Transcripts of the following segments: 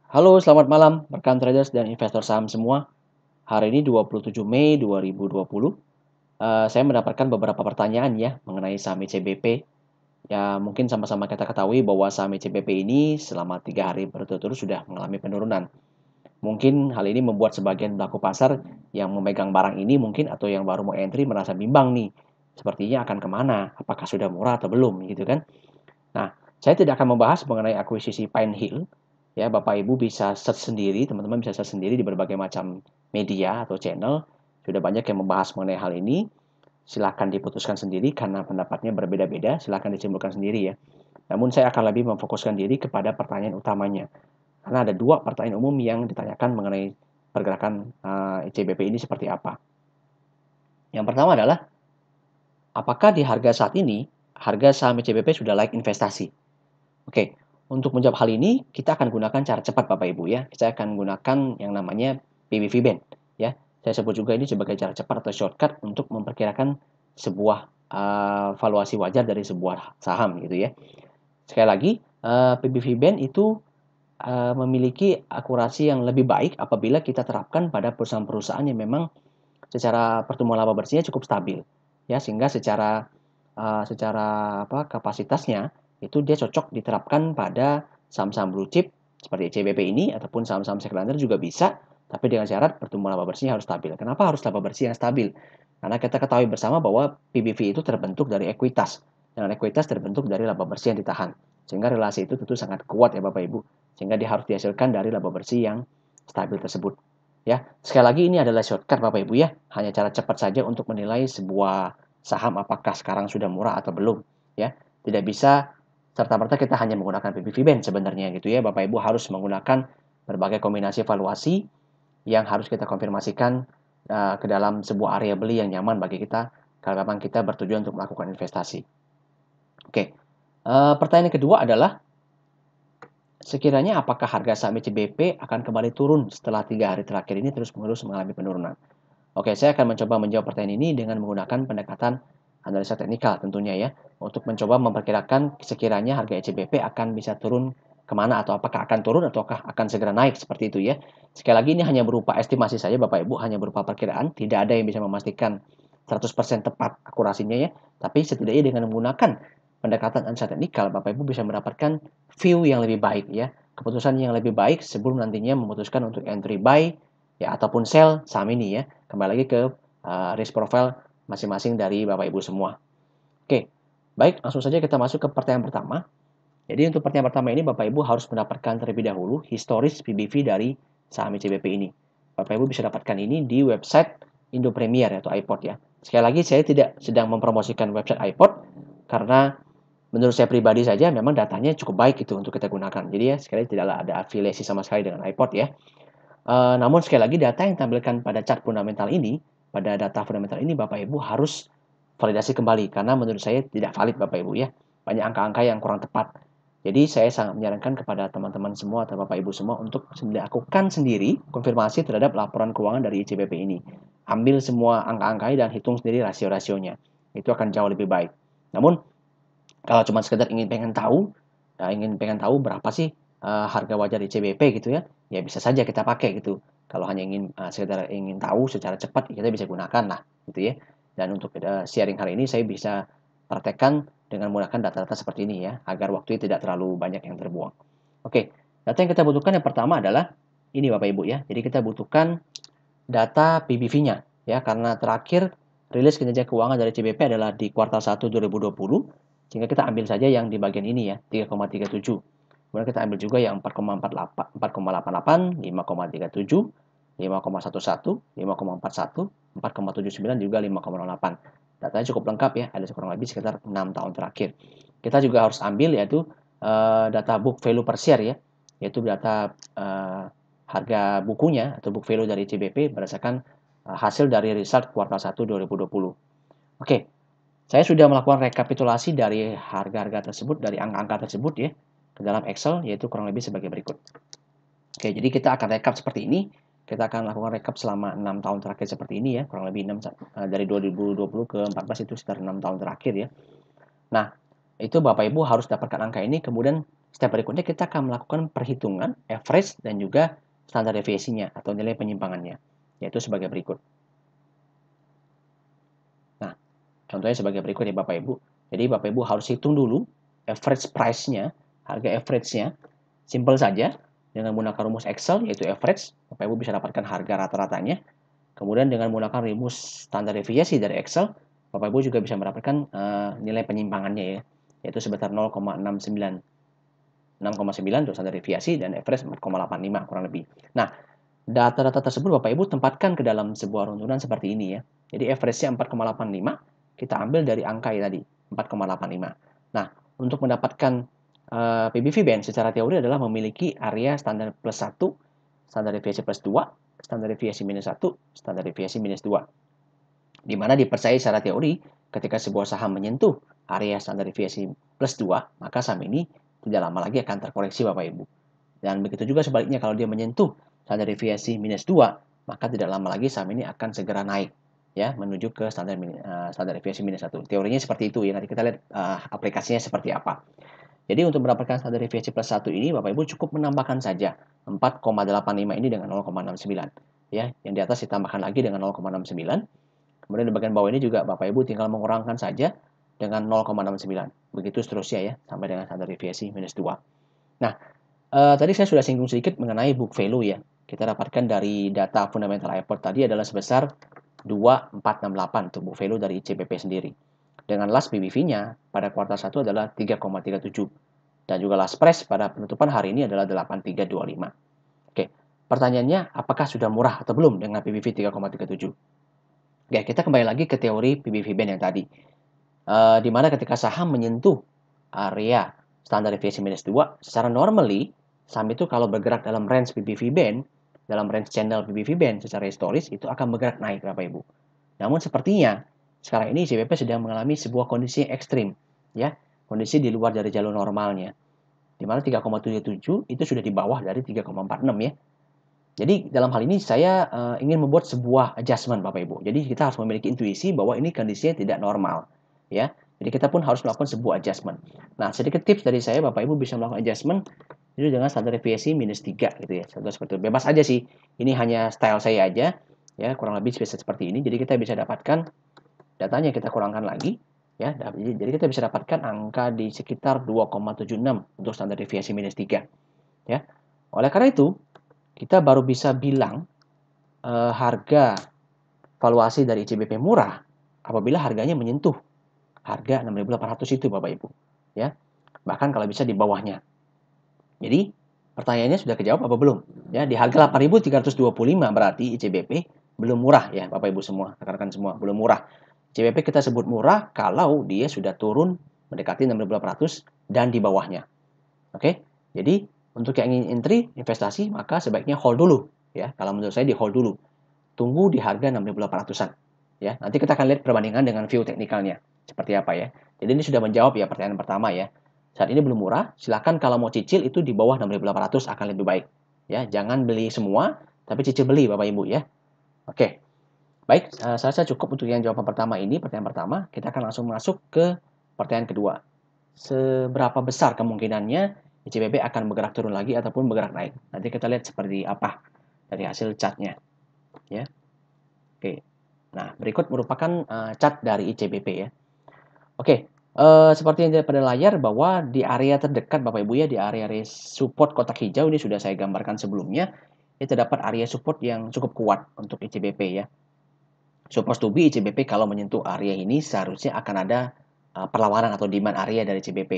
Halo, selamat malam rekan traders dan investor saham semua. Hari ini 27 Mei 2020. Saya mendapatkan beberapa pertanyaan ya mengenai saham ICBP. Ya, mungkin sama-sama kita ketahui bahwa saham ICBP ini selama 3 hari berturut-turut sudah mengalami penurunan. Mungkin hal ini membuat sebagian pelaku pasar yang memegang barang ini mungkin atau yang baru mau entry merasa bimbang nih. Sepertinya akan kemana? Apakah sudah murah atau belum gitu kan? Nah, saya tidak akan membahas mengenai akuisisi Pine Hill. Ya, Bapak Ibu bisa search sendiri, teman-teman bisa search sendiri di berbagai macam media atau channel. Sudah banyak yang membahas mengenai hal ini. Silahkan diputuskan sendiri karena pendapatnya berbeda-beda. Silahkan disimpulkan sendiri ya. Namun saya akan lebih memfokuskan diri kepada pertanyaan utamanya. Karena ada dua pertanyaan umum yang ditanyakan mengenai pergerakan ICBP ini seperti apa. Yang pertama adalah, apakah di harga saat ini, harga saham ICBP sudah layak investasi? Oke, untuk menjawab hal ini, kita akan gunakan cara cepat Bapak Ibu ya. Saya akan gunakan yang namanya PBV Band ya. Saya sebut juga ini sebagai cara cepat atau shortcut untuk memperkirakan sebuah valuasi wajar dari sebuah saham gitu ya. Sekali lagi, PBV Band itu memiliki akurasi yang lebih baik apabila kita terapkan pada perusahaan-perusahaan yang memang secara pertumbuhan laba bersihnya cukup stabil ya, sehingga secara kapasitasnya itu dia cocok diterapkan pada saham-saham blue chip seperti CBP ini ataupun saham-saham sekunder juga bisa, tapi dengan syarat pertumbuhan laba bersihnya harus stabil. Kenapa harus laba bersih yang stabil? Karena kita ketahui bersama bahwa PBV itu terbentuk dari ekuitas, dan ekuitas terbentuk dari laba bersih yang ditahan, sehingga relasi itu tentu sangat kuat ya Bapak Ibu, sehingga dia harus dihasilkan dari laba bersih yang stabil tersebut. Ya, sekali lagi ini adalah shortcut Bapak Ibu ya, hanya cara cepat saja untuk menilai sebuah saham apakah sekarang sudah murah atau belum ya. Tidak bisa serta-merta kita hanya menggunakan PBV Band sebenarnya gitu ya. Bapak Ibu harus menggunakan berbagai kombinasi valuasi yang harus kita konfirmasikan ke dalam sebuah area beli yang nyaman bagi kita kalau memang kita bertujuan untuk melakukan investasi. Oke. Pertanyaan kedua adalah, sekiranya apakah harga saham ICBP akan kembali turun setelah 3 hari terakhir ini terus-menerus mengalami penurunan? Oke, saya akan mencoba menjawab pertanyaan ini dengan menggunakan pendekatan analisa teknikal tentunya ya, untuk mencoba memperkirakan sekiranya harga ECBP akan bisa turun kemana atau apakah akan turun ataukah akan segera naik seperti itu ya. Sekali lagi ini hanya berupa estimasi saja Bapak Ibu, hanya berupa perkiraan, tidak ada yang bisa memastikan 100% tepat akurasinya ya, tapi setidaknya dengan menggunakan pendekatan analisa teknikal Bapak Ibu bisa mendapatkan view yang lebih baik ya, keputusan yang lebih baik sebelum nantinya memutuskan untuk entry buy ya ataupun sell saham ini ya. Kembali lagi ke risk profile masing-masing dari Bapak Ibu semua. Oke, baik, langsung saja kita masuk ke pertanyaan pertama. Jadi untuk pertanyaan pertama ini Bapak Ibu harus mendapatkan terlebih dahulu historis PBV dari saham ICBP ini. Bapak Ibu bisa dapatkan ini di website Indo Premier atau iPod ya. Sekali lagi saya tidak sedang mempromosikan website iPod karena menurut saya pribadi saja memang datanya cukup baik itu untuk kita gunakan. Jadi ya sekali tidaklah ada afiliasi sama sekali dengan iPod ya. Namun sekali lagi data yang ditampilkan pada chart fundamental ini, pada data fundamental ini Bapak Ibu harus validasi kembali karena menurut saya tidak valid Bapak Ibu ya. Banyak angka-angka yang kurang tepat. Jadi saya sangat menyarankan kepada teman-teman semua atau Bapak Ibu semua untuk lakukan sendiri konfirmasi terhadap laporan keuangan dari ICBP ini. Ambil semua angka-angkanya dan hitung sendiri rasio-rasionya. Itu akan jauh lebih baik. Namun kalau cuma sekedar ingin pengen tahu berapa sih harga wajar ICBP gitu ya, ya bisa saja kita pakai gitu. Kalau hanya sekedar ingin tahu secara cepat, kita bisa gunakan lah gitu ya. Dan untuk sharing hari ini saya bisa praktekkan dengan menggunakan data-data seperti ini ya, agar waktunya tidak terlalu banyak yang terbuang. Oke, data yang kita butuhkan yang pertama adalah ini Bapak Ibu ya. Jadi kita butuhkan data PBV-nya ya, karena terakhir rilis kinerja keuangan dari CBP adalah di kuartal 1 2020, sehingga kita ambil saja yang di bagian ini ya, 3,37. Kemudian kita ambil juga yang 4,48, 4,88, 5,37, 5,11, 5,41, 4,79 juga 5,08. Datanya cukup lengkap ya, ada kurang lebih sekitar 6 tahun terakhir. Kita juga harus ambil yaitu data book value per share ya, yaitu data harga bukunya atau book value dari CBP berdasarkan hasil dari result kuartal 1 2020. Oke, saya sudah melakukan rekapitulasi dari harga-harga tersebut, dari angka-angka tersebut ya, ke dalam Excel, yaitu kurang lebih sebagai berikut. Oke, jadi kita akan rekap seperti ini. Kita akan lakukan rekap selama 6 tahun terakhir seperti ini ya, kurang lebih 6, dari 2020 ke 14 itu sekitar 6 tahun terakhir ya. Nah, itu Bapak Ibu harus dapatkan angka ini, kemudian step berikutnya kita akan melakukan perhitungan average dan juga standar deviasinya atau nilai penyimpangannya, yaitu sebagai berikut. Nah, contohnya sebagai berikut ya Bapak Ibu. Jadi Bapak Ibu harus hitung dulu average price-nya, harga average-nya. Simple saja, dengan menggunakan rumus Excel yaitu average, Bapak Ibu bisa dapatkan harga rata-ratanya. Kemudian dengan menggunakan rumus standar deviasi dari Excel, Bapak Ibu juga bisa mendapatkan nilai penyimpangannya ya, yaitu sebesar 0,69. 6,9 untuk standar deviasi dan average 4,85 kurang lebih. Nah, data-data tersebut Bapak Ibu tempatkan ke dalam sebuah runtunan seperti ini ya. Jadi average-nya 4,85, kita ambil dari angka ya tadi, 4,85. Nah, untuk mendapatkan PBV band secara teori adalah memiliki area standar plus 1, standar deviasi plus 2, standar deviasi minus 1, standar deviasi minus 2. Di mana dipercaya secara teori, ketika sebuah saham menyentuh area standar deviasi plus 2, maka saham ini tidak lama lagi akan terkoreksi Bapak Ibu. Dan begitu juga sebaliknya kalau dia menyentuh standar deviasi minus 2, maka tidak lama lagi saham ini akan segera naik ya menuju ke standar deviasi minus 1. Teorinya seperti itu ya. Nanti kita lihat aplikasinya seperti apa. Jadi untuk mendapatkan standar deviasi plus 1 ini Bapak Ibu cukup menambahkan saja 4,85 ini dengan 0,69 ya. Yang di atas ditambahkan lagi dengan 0,69. Kemudian di bagian bawah ini juga Bapak Ibu tinggal mengurangkan saja dengan 0,69. Begitu seterusnya ya sampai dengan standar deviasi minus 2. Nah, tadi saya sudah singgung sedikit mengenai book value ya. Kita dapatkan dari data fundamental effort tadi adalah sebesar 2468 untuk book value dari ICBP sendiri. Dengan last PBV-nya pada kuartal 1 adalah 3,37. Dan juga last price pada penutupan hari ini adalah 8325. Oke, pertanyaannya apakah sudah murah atau belum dengan PBV 3,37? Oke, kita kembali lagi ke teori PBV band yang tadi. Di mana ketika saham menyentuh area standar deviasi minus 2, secara normally, saham itu kalau bergerak dalam range PBV band, dalam range channel PBV band secara historis, itu akan bergerak naik Bapak Ibu. Namun sepertinya, sekarang ini ICBP sedang mengalami sebuah kondisi ekstrim, ya, kondisi di luar dari jalur normalnya. Di mana 3,77 itu sudah di bawah dari 3,46 ya. Jadi dalam hal ini saya ingin membuat sebuah adjustment Bapak Ibu. Jadi kita harus memiliki intuisi bahwa ini kondisinya tidak normal, ya. Jadi kita pun harus melakukan sebuah adjustment. Nah, sedikit tips dari saya Bapak Ibu bisa melakukan adjustment itu dengan standar deviasi minus 3 gitu ya. Contoh seperti itu. Bebas aja sih. Ini hanya style saya aja, ya, kurang lebih bisa seperti ini. Jadi kita bisa dapatkan datanya kita kurangkan lagi, ya. Jadi kita bisa dapatkan angka di sekitar 2,76 untuk standar deviasi minus 3, ya. Oleh karena itu, kita baru bisa bilang harga valuasi dari ICBP murah apabila harganya menyentuh harga 6.800 itu Bapak Ibu, ya. Bahkan kalau bisa di bawahnya. Jadi pertanyaannya sudah kejawab apa belum? Ya, di harga 8.325 berarti ICBP belum murah ya Bapak Ibu semua, rekan-rekan semua, belum murah. ICBP kita sebut murah kalau dia sudah turun mendekati 6.800 dan di bawahnya. Oke. Jadi untuk yang ingin entry investasi maka sebaiknya hold dulu ya. Kalau menurut saya di hold dulu. Tunggu di harga 6.800-an. Ya, nanti kita akan lihat perbandingan dengan view teknikalnya seperti apa ya. Jadi ini sudah menjawab ya pertanyaan pertama ya. Saat ini belum murah, silakan kalau mau cicil itu di bawah 6.800 akan lebih baik. Ya, jangan beli semua, tapi cicil beli Bapak Ibu ya. Oke. Baik, saya rasa cukup untuk yang jawaban pertama ini, pertanyaan pertama. Kita akan langsung masuk ke pertanyaan kedua. Seberapa besar kemungkinannya ICBP akan bergerak turun lagi ataupun bergerak naik? Nanti kita lihat seperti apa dari hasil chartnya. Ya. Oke. Nah, berikut merupakan chart dari ICBP ya. Oke, seperti yang dilihat pada layar bahwa di area terdekat Bapak Ibu ya, di area support kotak hijau ini sudah saya gambarkan sebelumnya, itu terdapat area support yang cukup kuat untuk ICBP ya. Supposed to be ICBP kalau menyentuh area ini seharusnya akan ada perlawanan atau demand area dari ICBP.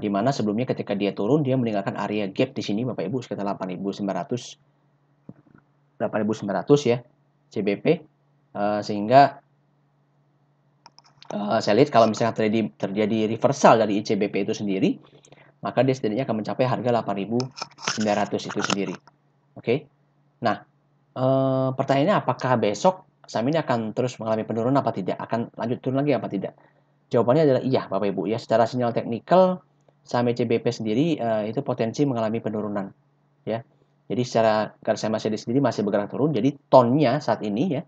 Di mana sebelumnya ketika dia turun dia meninggalkan area gap di sini Bapak Ibu sekitar 8.900 ya CBP, sehingga saya lihat kalau misalnya terjadi reversal dari ICBP itu sendiri, maka dia setidaknya akan mencapai harga 8.900 itu sendiri. Oke. Nah, pertanyaannya apakah besok saham ini akan terus mengalami penurunan apa tidak? Akan lanjut turun lagi apa tidak? Jawabannya adalah iya Bapak Ibu ya. Secara sinyal teknikal saham ICBP sendiri itu potensi mengalami penurunan ya. Jadi secara garis Mercedes sendiri masih bergerak turun. Jadi tonnya saat ini ya,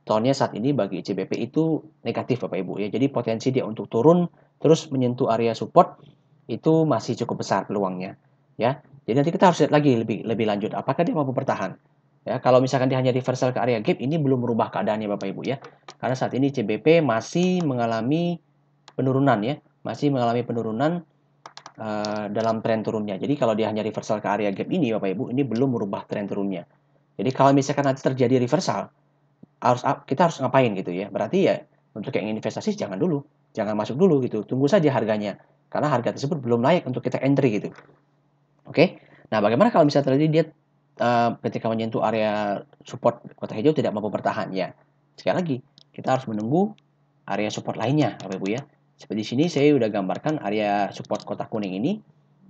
tonnya saat ini bagi ICBP itu negatif Bapak Ibu ya. Jadi potensi dia untuk turun terus menyentuh area support itu masih cukup besar peluangnya, ya. Jadi nanti kita harus lihat lagi lebih lanjut, apakah dia mampu bertahan. Ya, kalau misalkan dia hanya reversal ke area gap, ini belum merubah keadaannya Bapak Ibu ya. Karena saat ini CBP masih mengalami penurunan ya, masih mengalami penurunan dalam tren turunnya. Jadi kalau dia hanya reversal ke area gap ini Bapak Ibu, ini belum merubah tren turunnya. Jadi kalau misalkan nanti terjadi reversal, kita harus ngapain gitu ya. Berarti ya untuk yang ingin investasi jangan dulu, jangan masuk dulu gitu. Tunggu saja harganya. Karena harga tersebut belum layak untuk kita entry gitu. Oke. Nah, bagaimana kalau misalnya terjadi dia ketika menyentuh area support kotak hijau tidak mampu bertahan ya. Sekali lagi, kita harus menunggu area support lainnya, Bapak Ibu ya. Seperti di sini saya sudah gambarkan area support kotak kuning ini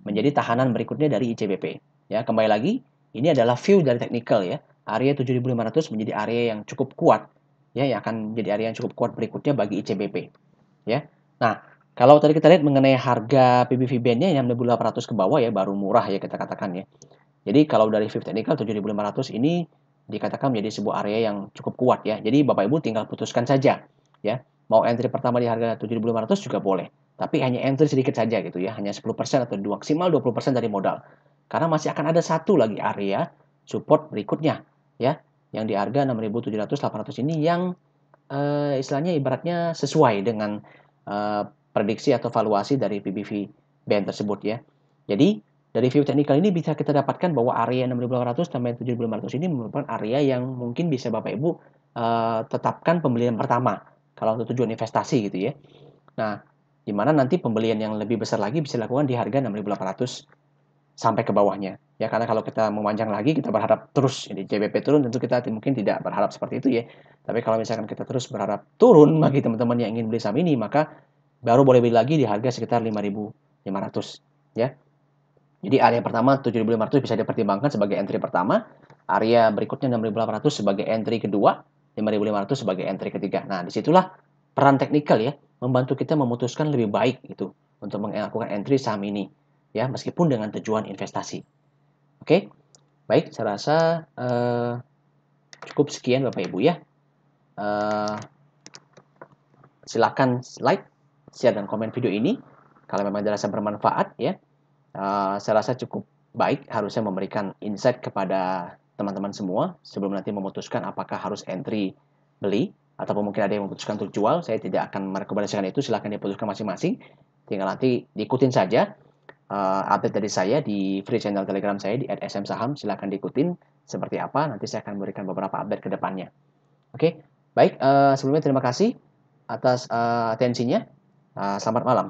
menjadi tahanan berikutnya dari ICBP. Ya, kembali lagi, ini adalah view dari technical ya. Area 7.500 menjadi area yang cukup kuat ya, yang akan menjadi area yang cukup kuat berikutnya bagi ICBP ya. Nah, kalau tadi kita lihat mengenai harga PBV band-nya yang 6.800 ke bawah ya, baru murah ya kita katakan ya. Jadi kalau dari view technical 7.500 ini dikatakan menjadi sebuah area yang cukup kuat ya. Jadi Bapak Ibu tinggal putuskan saja ya. Mau entry pertama di harga 7.500 juga boleh. Tapi hanya entry sedikit saja gitu ya. Hanya 10% atau maksimal 20% dari modal. Karena masih akan ada satu lagi area support berikutnya ya. Yang di harga 6.700-800 ini yang istilahnya ibaratnya sesuai dengan prediksi atau valuasi dari PBV band tersebut ya. Jadi dari view technical ini bisa kita dapatkan bahwa area 6.800 sampai 7.500 ini merupakan area yang mungkin bisa Bapak Ibu tetapkan pembelian pertama kalau untuk tujuan investasi gitu ya. Nah, di mana nanti pembelian yang lebih besar lagi bisa dilakukan di harga 6.800 sampai ke bawahnya. Ya, karena kalau kita memanjang lagi, kita berharap terus ini JBP turun, tentu kita mungkin tidak berharap seperti itu ya. Tapi kalau misalkan kita terus berharap turun bagi teman-teman yang ingin beli saham ini, maka baru boleh beli lagi di harga sekitar 5.500 ya. Jadi area pertama 7.500 bisa dipertimbangkan sebagai entry pertama, area berikutnya 6.800 sebagai entry kedua, 5.500 sebagai entry ketiga. Nah, disitulah peran teknikal ya, membantu kita memutuskan lebih baik itu untuk melakukan entry saham ini ya, meskipun dengan tujuan investasi. Oke, baik, saya rasa cukup sekian Bapak Ibu ya. Silakan like, share dan komen video ini kalau memang dirasa bermanfaat ya. Saya rasa cukup baik harusnya memberikan insight kepada teman-teman semua sebelum nanti memutuskan apakah harus entry beli ataupun mungkin ada yang memutuskan untuk jual. Saya tidak akan merekomendasikan itu, silakan diputuskan masing-masing. Tinggal nanti diikutin saja update dari saya di free channel Telegram saya di @smsaham. Silakan diikutin seperti apa. Nanti saya akan memberikan beberapa update ke depannya. Oke, baik. Sebelumnya terima kasih atas atensinya. Selamat malam.